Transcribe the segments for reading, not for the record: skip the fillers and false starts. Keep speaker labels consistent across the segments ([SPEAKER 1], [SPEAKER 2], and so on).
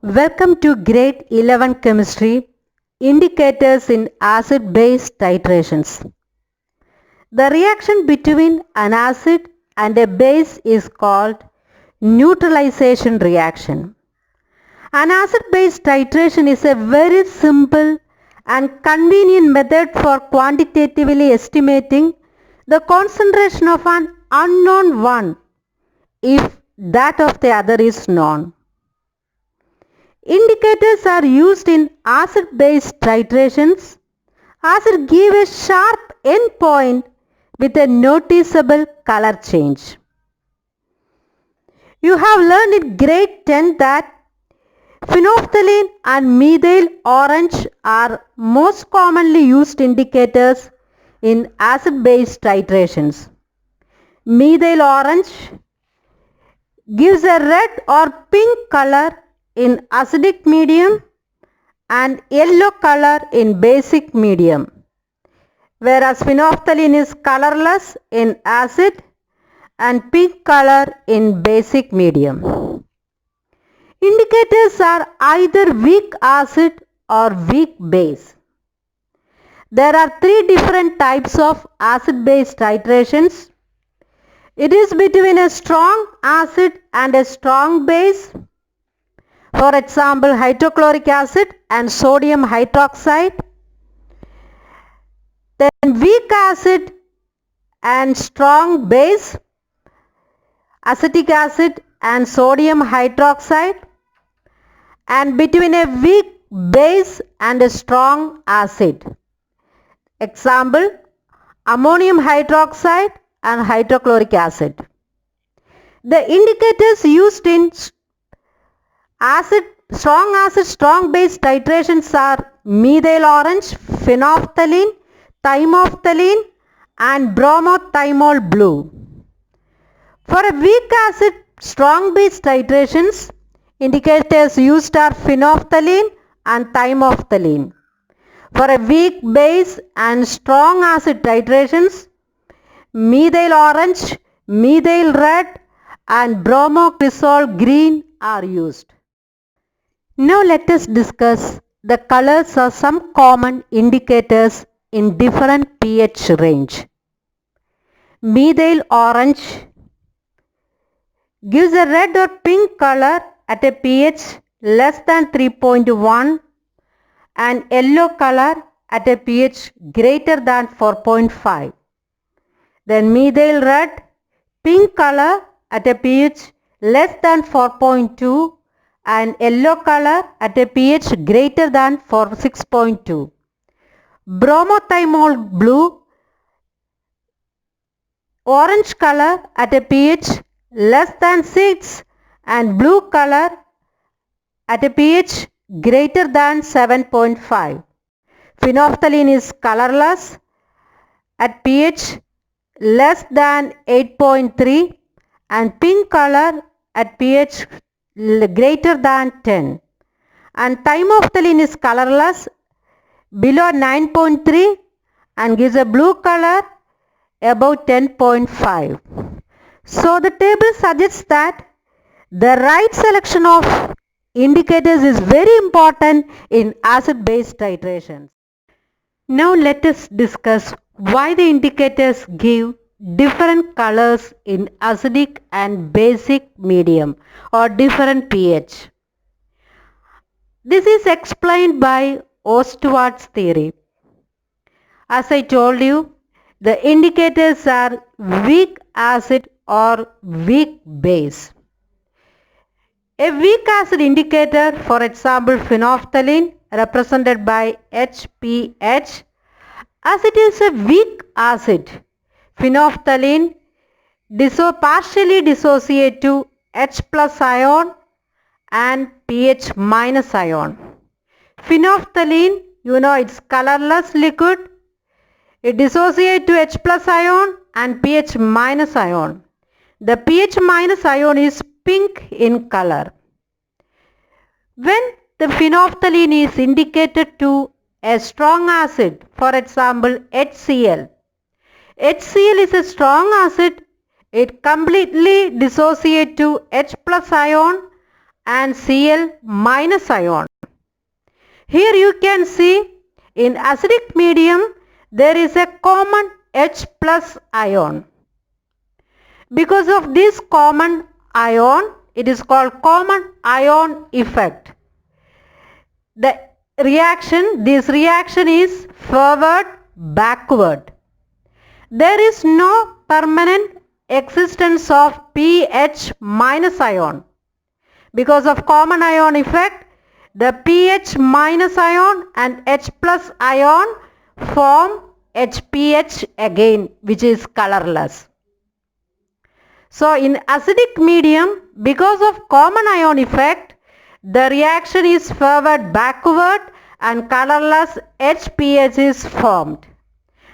[SPEAKER 1] Welcome to Grade 11 Chemistry, Indicators in Acid-Base Titrations. The reaction between an acid and a base is called neutralization reaction. An acid-base titration is a very simple and convenient method for quantitatively estimating the concentration of an unknown one if that of the other is known. Indicators are used in acid-base titrations as it gives a sharp endpoint with a noticeable color change. You have learned in grade 10 that phenolphthalein and methyl orange are most commonly used indicators in acid-base titrations. Methyl orange gives a red or pink color in acidic medium and yellow color in basic medium, whereas phenolphthalein is colorless in acid and pink color in basic medium. Indicators are either weak acid or weak base. There are three different types of acid-base titrations. It is between a strong acid and a strong base. For example, hydrochloric acid and sodium hydroxide. Then weak acid and strong base, acetic acid and sodium hydroxide, and between a weak base and a strong acid. Example, ammonium hydroxide and hydrochloric acid. The indicators used in strong base titrations are methyl orange, phenolphthalein, thymolphthalein and bromothymol blue. For a weak acid strong base titrations, indicators used are phenolphthalein and thymolphthalein. For a weak base and strong acid titrations, methyl orange, methyl red and bromocresol green are used. Now let us discuss the colors of some common indicators in different pH range. Methyl orange gives a red or pink color at a pH less than 3.1 and yellow color at a pH greater than 4.5. Then methyl red, pink color at a pH less than 4.2 and yellow color at a pH greater than 6.2. Bromothymol blue, orange color at a pH less than 6 and blue color at a pH greater than 7.5. Phenolphthalein is colorless at pH less than 8.3 and pink color at pH greater than 10. And thymolphthalein is colorless below 9.3 and gives a blue color above 10.5. So the table suggests that the right selection of indicators is very important in acid-base titrations. Now let us discuss why the indicators give different colors in acidic and basic medium or different pH. This is explained by Ostwalds theory. As I told you, the indicators are weak acid or weak base. A weak acid indicator, for example phenolphthalein represented by HPH, as it is a weak acid, phenolphthalein partially dissociate to H plus ion and pH minus ion. Phenolphthalein, it's colorless liquid. It dissociates to H plus ion and pH minus ion. The pH minus ion is pink in color. When the phenolphthalein is indicated to a strong acid, for example HCl. HCl is a strong acid. It completely dissociates to H plus ion and Cl minus ion. Here you can see in acidic medium there is a common H plus ion. Because of this common ion, it is called common ion effect. This reaction is forward backward. There is no permanent existence of pH minus ion. Because of common ion effect, the pH minus ion and H plus ion form HPH again, which is colorless. So in acidic medium, because of common ion effect, the reaction is forward backward and colorless HPH is formed.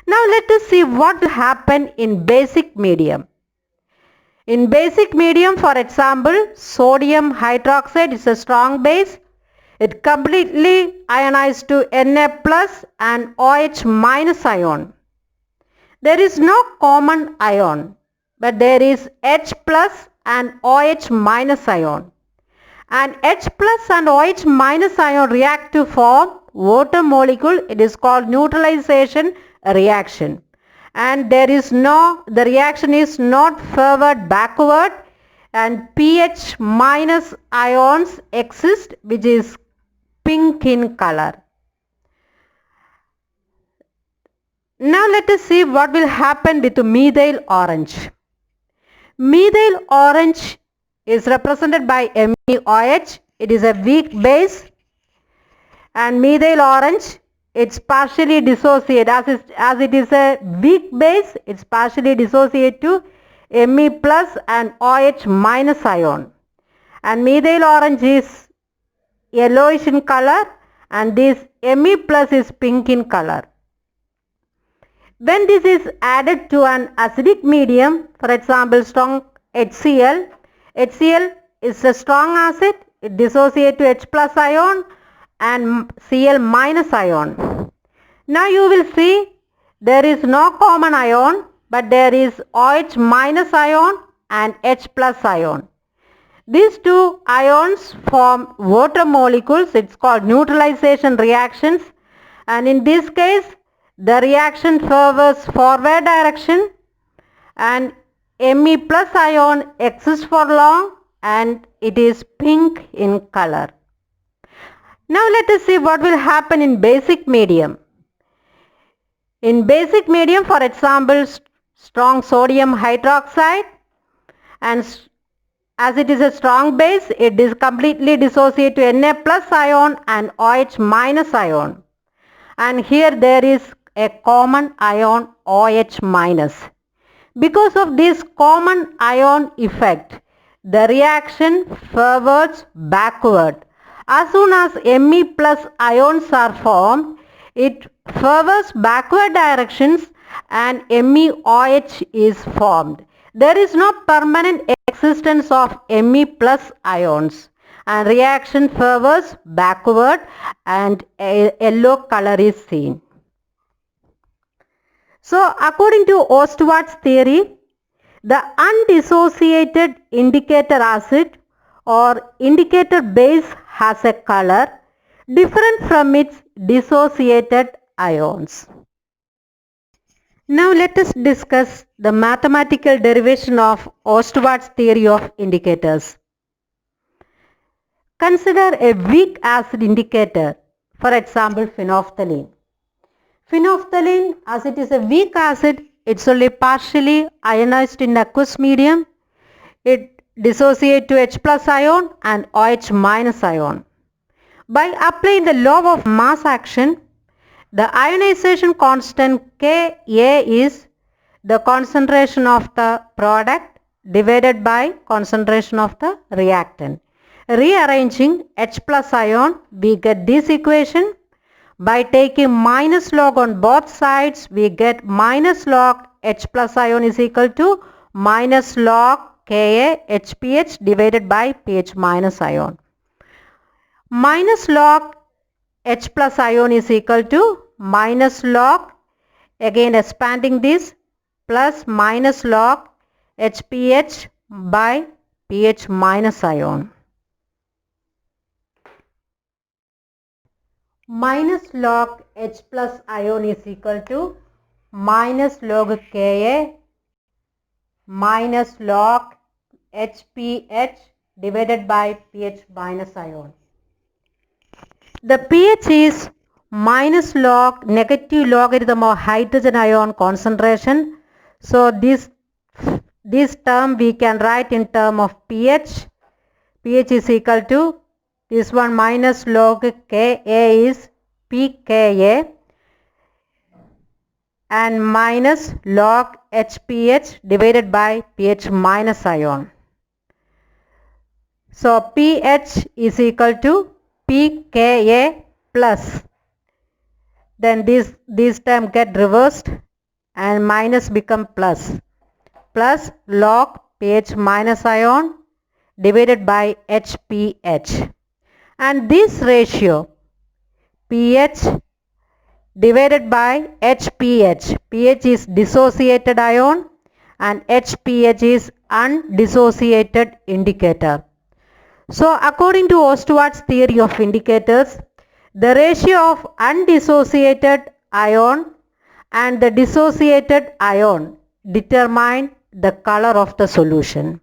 [SPEAKER 1] Now let us see what will happen in basic medium. In basic medium, for example, sodium hydroxide is a strong base. It completely ionized to Na plus and OH minus ion. There is no common ion, but there is H plus and OH minus ion. And H plus and OH minus ion react to form water molecule. It is called neutralization reaction. And the reaction is not forward backward, and pH minus ions exist, which is pink in color. Now let us see what will happen with methyl orange. Methyl orange is represented by MEOH. It is a weak base, and methyl orange, it's partially dissociated as it is a weak base. It's partially dissociated to Me plus and OH minus ion, and methyl orange is yellowish in color, and this Me plus is pink in color. When this is added to an acidic medium, for example strong HCl is a strong acid. It dissociates to H plus ion and Cl minus ion. Now you will see there is no common ion, but there is OH minus ion and H plus ion. These two ions form water molecules. It's called neutralization reactions, and in this case the reaction favors forward direction, and Me plus ion exists for long and it is pink in color. Now let us see what will happen in basic medium. In basic medium, for example, strong sodium hydroxide, and as it is a strong base, it is completely dissociated to Na plus ion and OH minus ion. And here there is a common ion OH minus. Because of this common ion effect, the reaction forwards backward. As soon as Me plus ions are formed, it forwards backward directions and MEOH is formed. There is no permanent existence of Me plus ions, and reaction forwards backward and a yellow color is seen. So according to Ostwalds theory, the undissociated indicator acid or indicator base has a color different from its dissociated ions. Now let us discuss the mathematical derivation of Ostwalds theory of indicators. Consider a weak acid indicator, for example phenolphthalein. Phenolphthalein, as it is a weak acid, it's only partially ionized in aqueous medium. It dissociates to H plus ion and OH minus ion. By applying the law of mass action, the ionization constant Ka is the concentration of the product divided by concentration of the reactant. Rearranging H plus ion, we get this equation. By taking minus log on both sides, we get minus log H plus ion is equal to minus log Ka HPH divided by pH minus ion. Minus log H plus ion is equal to minus log, again expanding this, plus minus log HPH by pH minus ion. minus log H plus ion is equal to minus log Ka minus log HPH divided by pH minus ion. The pH is minus log negative logarithm of hydrogen ion concentration. So this term we can write in term of pH. pH is equal to this one minus log Ka is pKa and minus log HPH divided by pH minus ion. So pH is equal to pKa plus. Then this term get reversed and minus become plus. Plus log pH minus ion divided by HPH. And this ratio pH divided by HPH. pH is dissociated ion and HPH is undissociated indicator. So according to Ostwalds' theory of indicators, the ratio of undissociated ion and the dissociated ion determine the color of the solution.